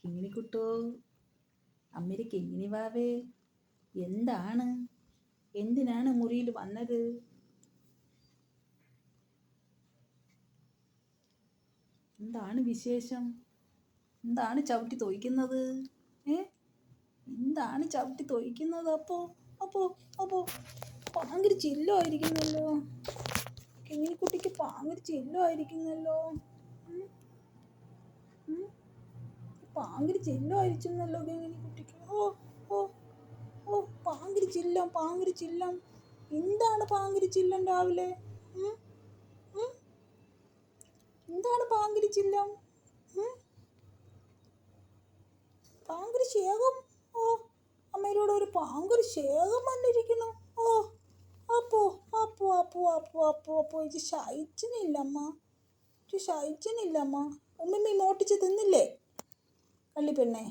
കിങ്ങിണിക്കുട്ടോ, അമ്മേരി കിങ്ങിണി വാവേ, എന്താണ്? എന്തിനാണ് മുറിയിൽ വന്നത്? എന്താണ് വിശേഷം? എന്താണ് ചവിട്ടി തൊയ്ക്കുന്നത്? എന്താണ് ചവിട്ടി തൊയ്ക്കുന്നത്? അപ്പോ ഭയങ്കര ചില്ലമായിരിക്കുന്നല്ലോ. കിങ്ങിണിക്കുട്ടിക്ക് ഭയങ്കര ചില്ലമായിരിക്കുന്നല്ലോ. ഭയങ്കര ചില്ലമായിരിക്കുന്നല്ലോ കിങ്ങിണിക്കുട്ടിക്ക്. ഭയങ്കര ചില്ലം. എന്താണ് ഭയങ്കര ചില്ലം രാവിലെ? എന്താണ് ഭയങ്കര ചില്ലം? ഭയങ്കര ശേഖം. അമ്മയിലൂടെ ഒരു ഭയങ്കര ശേഖം വന്നിരിക്കുന്നു. അപ്പോ ഇത് ശയിച്ചനില്ലമ്മ. ഉമ്മി മോട്ടിച്ച് തിന്നില്ലേ കള്ളിപ്പെണ്ണെ?